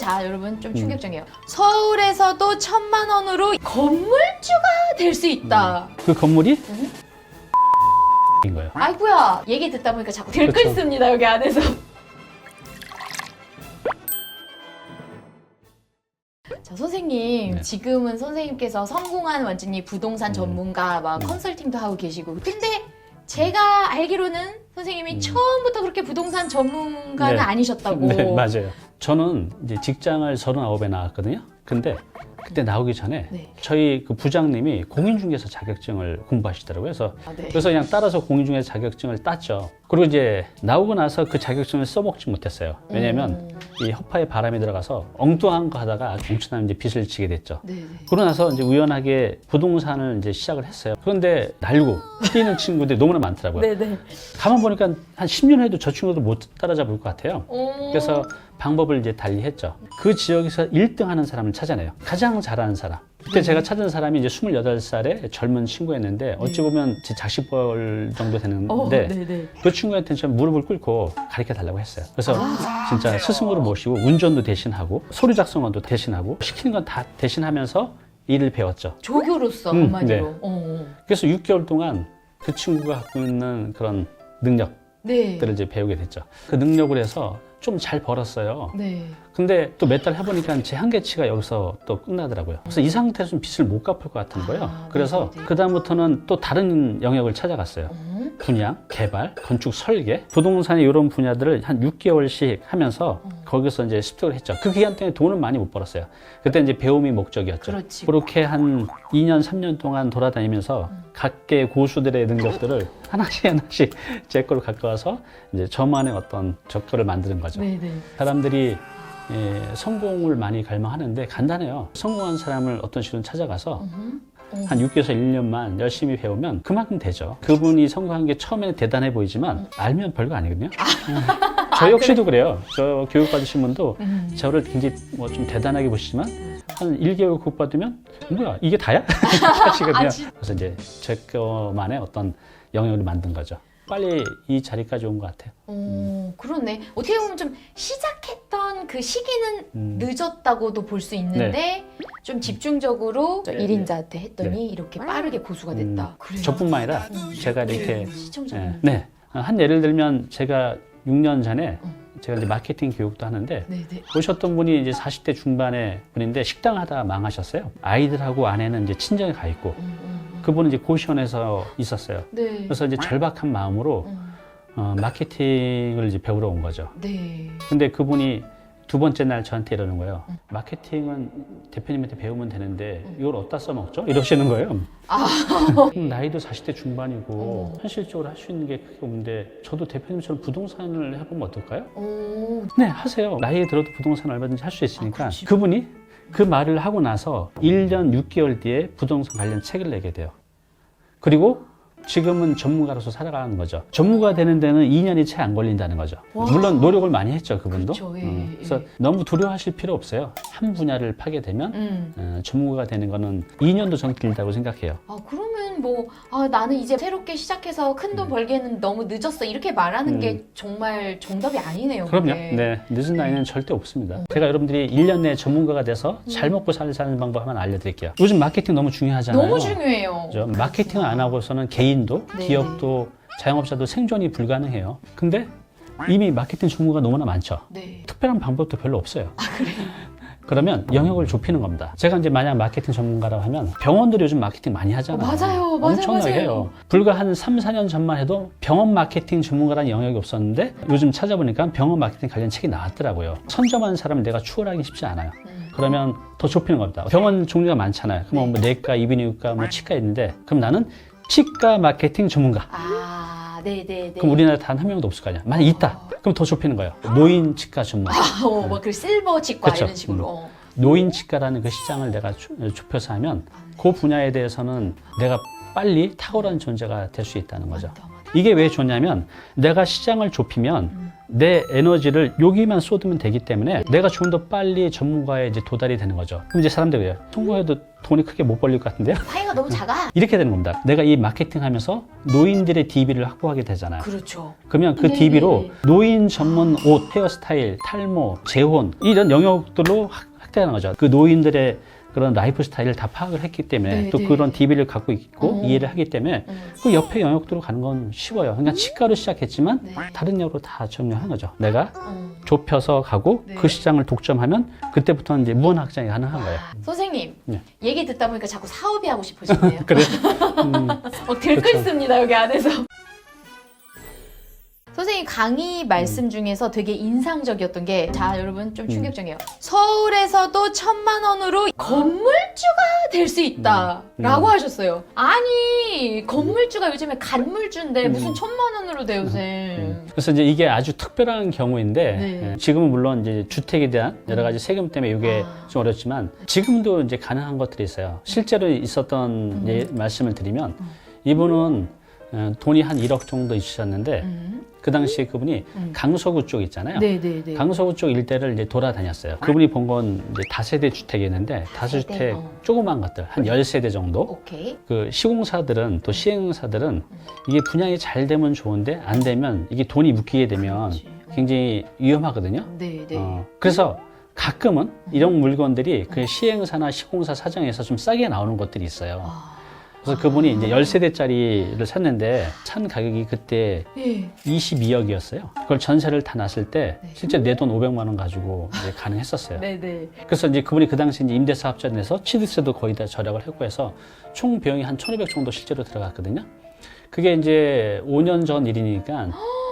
자, 여러분 좀 충격적이에요. 서울에서도 1,000만 원으로 건물주가 될 수 있다. 그 건물이 인 거예요. 아이고야, 얘기 듣다 보니까 자꾸 들끓습니다, 여기 안에서. 자, 선생님, 네. 지금은 선생님께서 성공한 완전히 부동산 전문가, 막 컨설팅도 하고 계시고. 근데 제가 알기로는 선생님이 처음부터 그렇게 부동산 전문가는 네. 아니셨다고. 네, 맞아요. 저는 이제 직장을 39에 나왔거든요. 근데 그때 나오기 전에 네. 저희 그 부장님이 공인중개사 자격증을 공부하시더라고요. 네. 그래서 그냥 따라서 공인중개사 자격증을 땄죠. 그리고 이제 나오고 나서 그 자격증을 써먹지 못했어요. 왜냐면 이 허파에 바람이 들어가서 엉뚱한 거 하다가 엄청난 이제 빚을 지게 됐죠. 네. 그러고 나서 이제 우연하게 부동산을 이제 시작을 했어요. 그런데 날고 뛰는 친구들이 너무나 많더라고요. 네네. 가만 보니까 한 10년 해도 저 친구도 못 따라잡을 것 같아요. 오. 그래서 방법을 이제 달리 했죠. 그 지역에서 1등 하는 사람을 찾아내요. 가장 잘하는 사람. 그때 제가 찾은 사람이 이제 28살의 젊은 친구였는데 어찌 보면 제 자식뻘 정도 되는데 네네. 그 친구한테 좀 무릎을 꿇고 가르쳐 달라고 했어요. 그래서 진짜 스승으로 모시고 운전도 대신하고 서류 작성원도 대신하고 시키는 건 다 대신하면서 일을 배웠죠. 조교로서 한마디로. 네. 그래서 6개월 동안 그 친구가 갖고 있는 그런 능력들을 네. 이제 배우게 됐죠. 그 능력을 해서 좀 잘 벌었어요. 네. 근데 또 몇 달 해보니까 제 한계치가 여기서 또 끝나더라고요. 그래서 이 상태에서는 빚을 못 갚을 것 같은 거예요. 그래서 네네네. 그다음부터는 또 다른 영역을 찾아갔어요. 분양, 개발, 건축, 설계, 부동산의 이런 분야들을 한 6개월씩 하면서 거기서 이제 습득을 했죠. 그 기간 동안에 돈은 많이 못 벌었어요. 그때 이제 배움이 목적이었죠. 그렇지. 그렇게 한 2년, 3년 동안 돌아다니면서 각계 고수들의 능력들을 하나씩 제 거로 가까워서 이제 저만의 어떤 적거를 만드는 거죠. 네네. 사람들이 성공을 많이 갈망하는데 간단해요. 성공한 사람을 어떤 식으로 찾아가서 한 6개월에서 1년만 열심히 배우면 그만큼 되죠. 그분이 성공한 게 처음에는 대단해 보이지만 알면 별거 아니거든요. 저 역시도 그래요. 저 교육받으신 분도 저를 굉장히 뭐 좀 대단하게 보시지만 한 1개월 교육받으면 뭐야 이게 다야? 하시거든요. 그래서 이제 제 거만의 어떤 영역을 만든 거죠. 빨리 이 자리까지 온 것 같아요. 그렇네. 어떻게 보면 좀 시작했던 그 시기는 늦었다고도 볼 수 있는데 좀 집중적으로 네. 1인자한테 했더니 이렇게 빠르게 고수가 됐다. 그래요. 저뿐만 아니라 제가 이렇게 시청자분. 네. 한 예를 들면 제가 6년 전에 제가 이제 마케팅 교육도 하는데 네네. 오셨던 분이 이제 40대 중반의 분인데 식당 하다가 망하셨어요. 아이들하고 아내는 이제 친정에 가 있고 그분은 이제 고시원에서 있었어요. 네. 그래서 이제 절박한 마음으로 마케팅을 이제 배우러 온 거죠. 네. 근데 그분이 두 번째 날 저한테 이러는 거예요. 마케팅은 대표님한테 배우면 되는데 이걸 어디다 써먹죠? 이러시는 거예요. 나이도 40대 중반이고 현실적으로 할 수 있는 게 크게 없는데 저도 대표님처럼 부동산을 해보면 어떨까요? 네, 하세요. 나이에 들어도 부동산 얼마든지 할 수 있으니까. 그분이 그 말을 하고 나서 1년 6개월 뒤에 부동산 관련 책을 내게 돼요. 그리고 지금은 전문가로서 살아가는 거죠. 전문가 되는 데는 2년이 채 안 걸린다는 거죠. 물론 노력을 많이 했죠, 그분도. 그쵸, 그래서 너무 두려워하실 필요 없어요. 한 분야를 파게 되면 전문가가 되는 거는 2년도 전 길다고 생각해요. 그러면 뭐 나는 이제 새롭게 시작해서 큰 돈 벌기에는 너무 늦었어 이렇게 말하는 게 정말 정답이 아니네요. 그럼요. 그게. 네, 늦은 나이는 절대 없습니다. 제가 여러분들이 1년 내에 전문가가 돼서 잘 먹고 사는 방법 한번 알려드릴게요. 요즘 마케팅 너무 중요하잖아요. 너무 중요해요. 그죠? 마케팅을 안 하고서는 개인도 네, 기업도 자영업자도 생존이 불가능해요. 근데 이미 마케팅 전문가가 너무나 많죠. 네. 특별한 방법도 별로 없어요. 그러면 영역을 좁히는 겁니다. 제가 이제 만약 마케팅 전문가라고 하면 병원들이 요즘 마케팅 많이 하잖아요. 맞아요. 엄청나게 해요. 불과 한 3, 4년 전만 해도 병원 마케팅 전문가라는 영역이 없었는데 요즘 찾아보니까 병원 마케팅 관련 책이 나왔더라고요. 선점하는 사람을 내가 추월하기 쉽지 않아요. 그러면 더 좁히는 겁니다. 병원 종류가 많잖아요. 그럼 뭐 내과, 이비인후과, 뭐 치과 있는데 그럼 나는 치과 마케팅 전문가. 네네네. 그럼 우리나라에 단 한 명도 없을 거 아니야. 만약 있다. 그럼 더 좁히는 거예요. 노인 치과 전문가. 그 실버 치과 그쵸. 이런 식으로. 노인 치과라는 그 시장을 내가 좁혀서 하면 그 분야에 대해서는 내가 빨리 탁월한 존재가 될 수 있다는 거죠. 이게 왜 좋냐면 내가 시장을 좁히면 내 에너지를 여기만 쏟으면 되기 때문에 내가 좀 더 빨리 전문가에 이제 도달이 되는 거죠. 그럼 이제 사람들이 왜요? 성공해도 돈이 크게 못 벌릴 것 같은데요? 파이가 너무 작아. 이렇게 되는 겁니다. 내가 이 마케팅 하면서 노인들의 DB를 확보하게 되잖아요. 그렇죠. 그러면 그 네. DB로 노인 전문 옷, 헤어스타일, 탈모, 재혼 이런 영역들로 확대하는 거죠. 그 노인들의 그런 라이프 스타일을 다 파악을 했기 때문에 네, 또 네. 그런 DB를 갖고 있고 이해를 하기 때문에 음. 그 옆에 영역으로 가는 건 쉬워요. 그러니까 치과로 시작했지만 네. 다른 영역으로 다 점령한 거죠. 내가 음. 좁혀서 가고 네. 그 시장을 독점하면 그때부터는 이제 무한 확장이 가능한 거예요. 선생님, 네. 얘기 듣다 보니까 자꾸 사업이 하고 싶으시네요. 그래. 들끓 그렇죠. 습니다 여기 안에서. 선생님 강의 말씀 중에서 되게 인상적이었던 게, 자 여러분 좀 충격적이에요. 서울에서도 1,000만 원으로 건물주가 될 수 있다라고 하셨어요. 아니 건물주가 요즘에 간물주인데 무슨 1,000만 원으로 돼요, 쌤. 그래서 이제 이게 아주 특별한 경우인데 네. 지금은 물론 이제 주택에 대한 여러 가지 세금 때문에 이게 좀 어렵지만 지금도 이제 가능한 것들이 있어요. 실제로 있었던 말씀을 드리면 이분은 돈이 한 1억 정도 있으셨는데 그 당시에 그분이 강서구 쪽 있잖아요. 네네네. 강서구 쪽 일대를 이제 돌아다녔어요. 그분이 본 건 이제 다세대 주택이었는데 다세대 조그만 것들 한 10세대 정도. 오케이. 그 시공사들은 또 시행사들은 이게 분양이 잘 되면 좋은데 안 되면 이게 돈이 묶이게 되면 그렇지. 굉장히 위험하거든요. 네네. 그래서 가끔은 이런 물건들이 그 시행사나 시공사 사정에서 좀 싸게 나오는 것들이 있어요. 그래서 그분이 이제 10세대짜리를 샀는데 산 가격이 그때 예. 22억이었어요. 그걸 전세를 다 놨을 때 실제 내 돈 500만 원 가지고 이제 가능했었어요. 네네. 그래서 이제 그분이 그 당시 이제 임대사업자 내서 취득세도 거의 다 절약을 했고 해서 총 비용이 한 1,500 정도 실제로 들어갔거든요. 그게 이제 5년 전 일이니까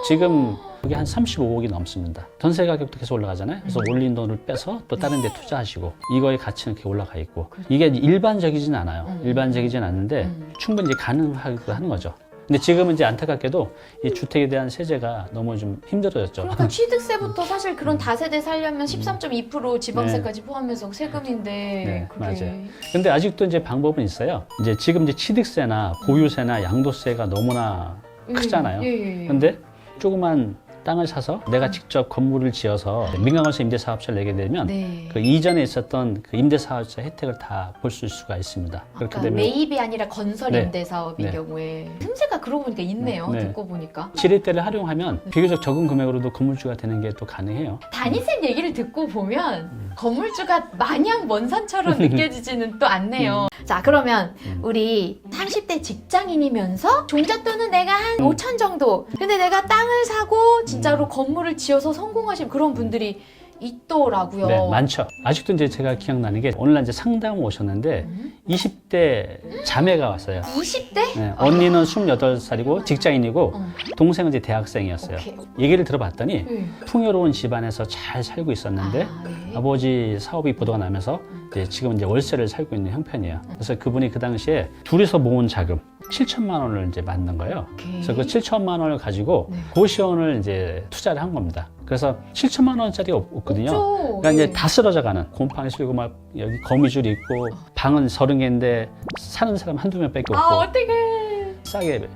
지금 그게 한 35억이 넘습니다. 전세 가격도 계속 올라가잖아요. 그래서 올린 돈을 빼서 또 다른 데 투자하시고 이거의 가치는 이렇게 올라가 있고 이게 일반적이진 않아요. 일반적이진 않은데 충분히 이제 가능하기도 하는 거죠. 근데 지금은 이제 안타깝게도 이 주택에 대한 세제가 너무 좀 힘들어졌죠. 그러니까 취득세부터 사실 그런 다세대 살려면 13.2% 지방세까지 포함해서 세금인데. 네, 그게... 맞아요. 근데 아직도 이제 방법은 있어요. 이제 지금 이제 취득세나 보유세나 양도세가 너무나 크잖아요. 예. 근데 조그만 땅을 사서 내가 직접 건물을 지어서 민간건설 임대사업자를 내게 되면 네. 그 이전에 있었던 그 임대사업자 혜택을 다 볼 수가 있습니다. 그렇게 아까 되면 매입이 아니라 건설 네. 임대사업인 네. 경우에 틈새가 그러고 보니까 있네요. 네. 듣고 보니까. 지렛대를 활용하면 비교적 적은 금액으로도 건물주가 되는 게 또 가능해요. 담임쌤 얘기를 듣고 보면 건물주가 마냥 먼 산처럼 느껴지지는 또 않네요. 자 그러면 우리 30대 직장인이면서 종잣돈은 내가 한 5천 정도, 근데 내가 땅을 사고 진짜로 건물을 지어서 성공하신 그런 분들이 있더라고요. 네, 많죠. 아직도 이제 제가 기억나는 게 오늘 이제 상담 오셨는데 20대 자매가 왔어요. 20대? 네, 언니는 28살이고 직장인이고 동생은 이제 대학생이었어요. 오케이. 얘기를 들어봤더니 네. 풍요로운 집안에서 잘 살고 있었는데 네. 아버지 사업이 부도가 나면서 이제 지금 이제 월세를 살고 있는 형편이에요. 그래서 그분이 그 당시에 둘이서 모은 자금 7천만 원을 이제 만든 거예요. 오케이. 그래서 그 7천만 원을 가지고 고시원을 이제 투자를 한 겁니다. 그래서 7천만 원짜리 없거든요. 없죠. 그러니까 네. 이제 다 쓰러져가는 곰팡이 쓸고 막 여기 거미줄이 있고 방은 30개인데 사는 사람 한두 명밖에 없고 아 어떡해. 싸게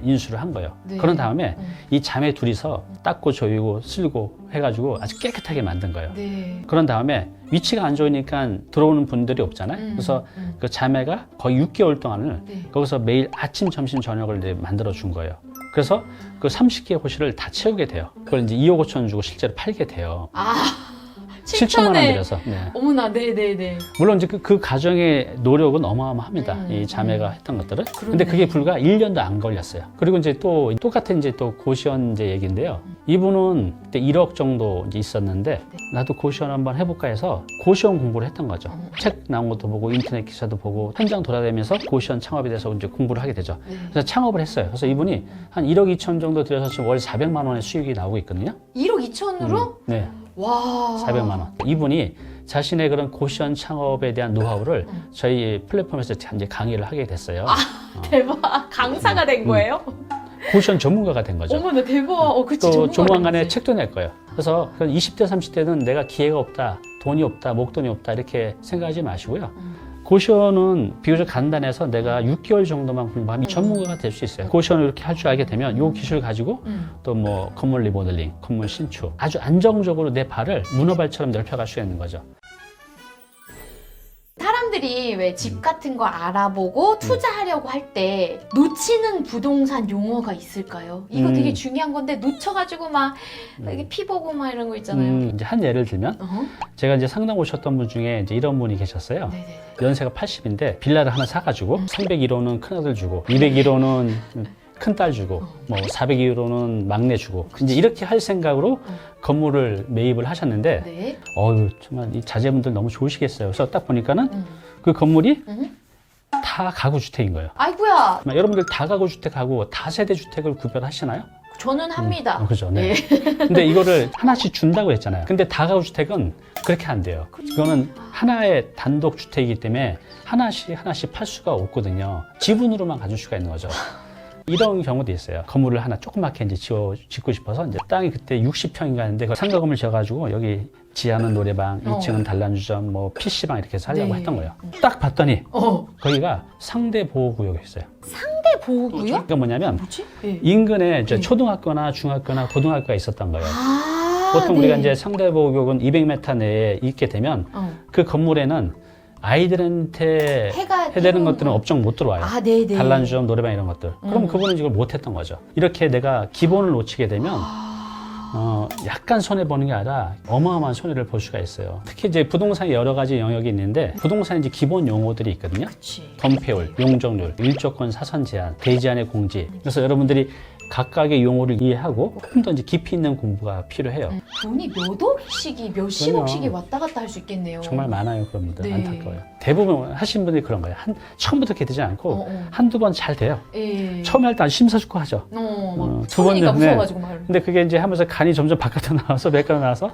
인수를 한 거예요. 네. 그런 다음에 이 자매 둘이서 닦고 조이고 쓸고 해가지고 아주 깨끗하게 만든 거예요. 네. 그런 다음에 위치가 안 좋으니까 들어오는 분들이 없잖아요. 그래서 그 자매가 거의 6개월 동안을 네. 거기서 매일 아침, 점심, 저녁을 이제 만들어 준 거예요. 그래서 그 30개 호실을 다 채우게 돼요. 그걸 이제 2억 5천 주고 실제로 팔게 돼요. 아 7천만 원 들여서. 네. 어머나 네네네. 물론 이제 그 가정의 노력은 어마어마합니다. 이 자매가 했던 것들은. 근데 그게 불과 1년도 안 걸렸어요. 그리고 이제 또 똑같은 이제 또 고시원 이제 얘기인데요. 이분은 그때 1억 정도 이제 있었는데 나도 고시원 한번 해볼까 해서 고시원 공부를 했던 거죠. 책 나온 것도 보고 인터넷 기사도 보고 현장 돌아다니면서 고시원 창업에 대해서 이제 공부를 하게 되죠. 그래서 창업을 했어요. 그래서 이분이 한 1억 2천 정도 들여서 지금 월 400만 원의 수익이 나오고 있거든요. 1억 2천으로? 네. 와. 400만 원. 이분이 자신의 그런 고시원 창업에 대한 노하우를 저희 플랫폼에서 이제 강의를 하게 됐어요. 대박. 강사가 된 거예요? 고시원 전문가가 된 거죠. 어머나 대박. 그치, 또 전문가가 조만간에 됐지. 책도 낼 거예요. 그래서 20대, 30대는 내가 기회가 없다, 돈이 없다, 목돈이 없다 이렇게 생각하지 마시고요. 고시원은 비교적 간단해서 내가 6개월 정도만 공부하면 전문가가 될 수 있어요. 고시원을 이렇게 할 줄 알게 되면 이 기술 가지고 또 뭐 건물 리모델링, 건물 신축 아주 안정적으로 내 발을 문어발처럼 넓혀갈 수 있는 거죠. 사람들이 왜 집 같은 거 알아보고 투자하려고 할 때 놓치는 부동산 용어가 있을까요? 이거 되게 중요한 건데 놓쳐가지고 막 이렇게 피 보고 막 이런 거 있잖아요. 이제 한 예를 들면 제가 이제 상담 오셨던 분 중에 이제 이런 분이 계셨어요. 네네네. 연세가 80인데 빌라를 하나 사가지고 301호는 큰아들 주고 201호는 큰딸 주고 뭐 402호는 막내 주고 이제 이렇게 할 생각으로 건물을 매입을 하셨는데 네. 정말 이 자제분들 너무 좋으시겠어요. 그래서 딱 보니까는 그 건물이 다 가구 주택인 거예요. 아이고야. 여러분들 다 가구 주택하고 다세대 주택을 구별하시나요? 저는 합니다. 그죠. 네. 근데 이거를 하나씩 준다고 했잖아요. 근데 다가구 주택은 그렇게 안 돼요. 그거는 하나의 단독 주택이기 때문에 하나씩 팔 수가 없거든요. 지분으로만 가질 수가 있는 거죠. 이런 경우도 있어요. 건물을 하나 조그맣게 이제 짓고 싶어서 이제 땅이 그때 60평인가 하는데 그 상가 건물 지어가지고 여기 지하는 노래방, 2층은 단란주점, 뭐 PC방 이렇게 해서 하려고 네. 했던 거예요. 딱 봤더니 거기가 상대 보호구역이었어요. 상대 보호구요? 그러니까 뭐냐면 뭐지? 네. 인근에 이제 초등학교나 중학교나 고등학교가 있었던 거예요. 아, 보통 네. 우리가 이제 상대 보호구역은 200m 내에 있게 되면 그 건물에는 아이들한테 해대는 것들은 업종 못 들어와요. 아, 네네. 단란주점, 노래방 이런 것들. 그럼 그분은 이걸 못 했던 거죠. 이렇게 내가 기본을 놓치게 되면 약간 손해보는 게 아니라 어마어마한 손해를 볼 수가 있어요. 특히 이제 부동산에 여러 가지 영역이 있는데 부동산에 이제 기본 용어들이 있거든요. 그치. 건폐율, 용적률, 일조권 사선 제한, 대지안의 공지. 그래서 여러분들이 각각의 용어를 이해하고 조금 더 이제 깊이 있는 공부가 필요해요. 돈이 몇 억씩이 몇십억씩이 왔다 갔다 할 수 있겠네요. 정말 많아요, 그런 분들. 네. 안타까워요. 대부분 하신 분들이 그런 거예요. 처음부터 이렇게 되지 않고 한두 번 잘 돼요. 예. 처음에 할 때 아주 심사숙고 하죠. 막 두 번 처음이니까 전에. 무서워가지고 막. 근데 그게 이제 하면서 간이 점점 바깥으로 나와서 매가로 나와서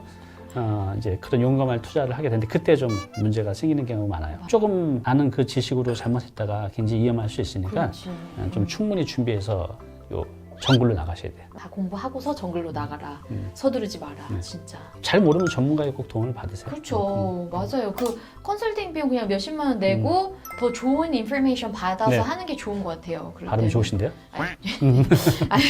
이제 그런 용감한 투자를 하게 되는데 그때 좀 문제가 생기는 경우가 많아요. 조금 아는 그 지식으로 잘못했다가 굉장히 위험할 수 있으니까 그렇지. 좀 충분히 준비해서 정글로 나가셔야 돼요. 다 공부하고서 정글로 나가라. 서두르지 마라. 진짜. 잘 모르면 전문가의 꼭 도움을 받으세요. 그렇죠. 맞아요. 그 컨설팅 비용 그냥 몇십만 원 내고 더 좋은 인포메이션 받아서 네. 하는 게 좋은 것 같아요. 그럴 발음이 때는. 좋으신데요? 아니,